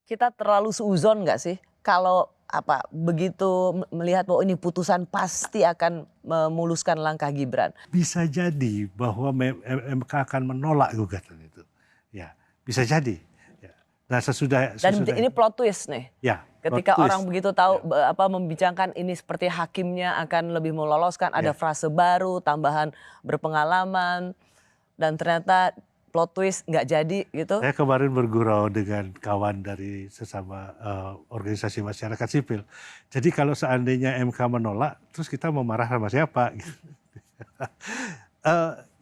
Kita terlalu suuzon nggak sih kalau begitu melihat bahwa ini putusan pasti akan memuluskan langkah Gibran? Bisa jadi bahwa MK akan menolak gugatan itu. Ya, bisa jadi. Ya. Nah, Dan ini plot twist nih. Ya, Ketika plot orang twist. begitu tahu membicarakan ini seperti hakimnya akan lebih meloloskan, ada frase baru, tambahan berpengalaman, dan ternyata plot twist nggak jadi gitu. Saya kemarin bergurau dengan kawan dari sesama organisasi masyarakat sipil. Jadi kalau seandainya MK menolak, terus kita mau marah sama siapa?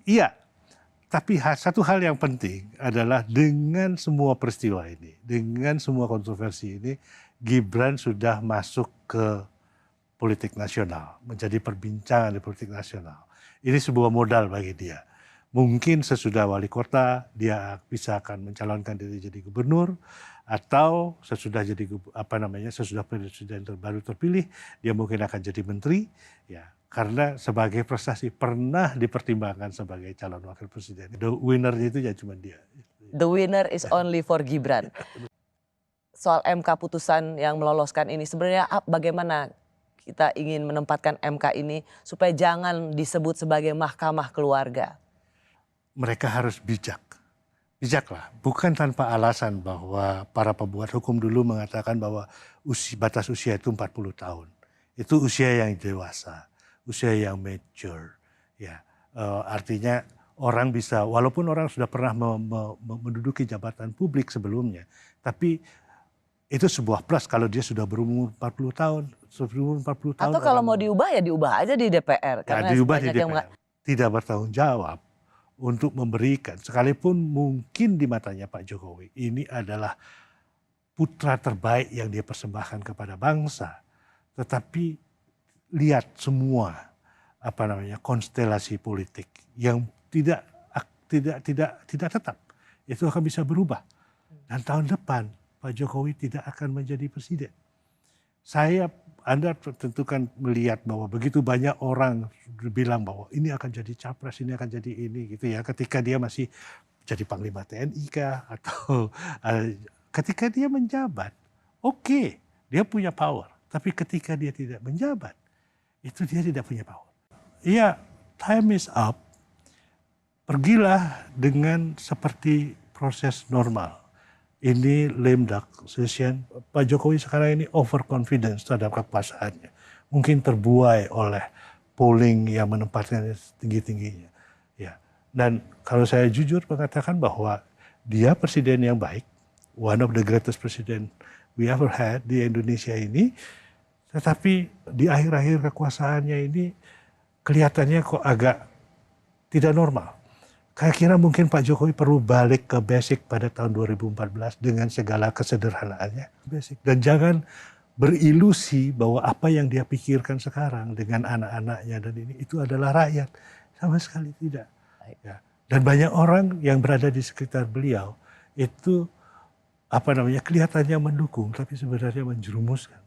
Iya, tapi satu hal yang penting adalah dengan semua peristiwa ini, dengan semua kontroversi ini, Gibran sudah masuk ke politik nasional, menjadi perbincangan di politik nasional. Ini sebuah modal bagi dia. Mungkin sesudah wali kota dia bisa akan mencalonkan diri jadi gubernur, atau sesudah jadi sesudah presiden baru terpilih dia mungkin akan jadi menteri, ya karena sebagai prestasi pernah dipertimbangkan sebagai calon wakil presiden. The winner-nya itu ya cuma dia. The winner is only for Gibran. Soal MK putusan yang meloloskan ini sebenarnya bagaimana kita ingin menempatkan MK ini supaya jangan disebut sebagai mahkamah keluarga? Mereka harus bijaklah, bukan tanpa alasan bahwa para pembuat hukum dulu mengatakan bahwa batas usia itu 40 tahun. Itu usia yang dewasa, usia yang mature. Ya, artinya orang bisa, walaupun orang sudah pernah menduduki jabatan publik sebelumnya, tapi itu sebuah plus kalau dia sudah berumur 40 tahun. Sebelum 40 tahun. Atau kalau mau diubah ya diubah aja di DPR. Ya, diubah di DPR. Tidak bertanggung jawab untuk memberikan, sekalipun mungkin di matanya Pak Jokowi ini adalah putra terbaik yang dia persembahkan kepada bangsa, tetapi lihat semua konstelasi politik yang tidak tetap itu akan bisa berubah, dan tahun depan Pak Jokowi tidak akan menjadi presiden. Anda tentu kan melihat bahwa begitu banyak orang bilang bahwa ini akan jadi capres, ini akan jadi ini gitu ya. Ketika dia masih jadi Panglima TNI kah, atau ketika dia menjabat, oke, dia punya power. Tapi ketika dia tidak menjabat, itu dia tidak punya power. Iya, time is up. Pergilah dengan seperti proses normal. Ini lame duck session. Pak Jokowi sekarang ini overconfidence terhadap kekuasaannya. Mungkin terbuai oleh polling yang menempatkannya tinggi-tingginya. Ya. Dan kalau saya jujur mengatakan bahwa dia presiden yang baik, one of the greatest president we ever had di Indonesia ini, tetapi di akhir-akhir kekuasaannya ini kelihatannya kok agak tidak normal. Saya kira mungkin Pak Jokowi perlu balik ke basic pada tahun 2014 dengan segala kesederhanaannya. Basic. Dan jangan berilusi bahwa apa yang dia pikirkan sekarang dengan anak-anaknya dan ini itu adalah rakyat. Sama sekali tidak. Ya. Dan banyak orang yang berada di sekitar beliau itu kelihatannya mendukung tapi sebenarnya menjerumuskan.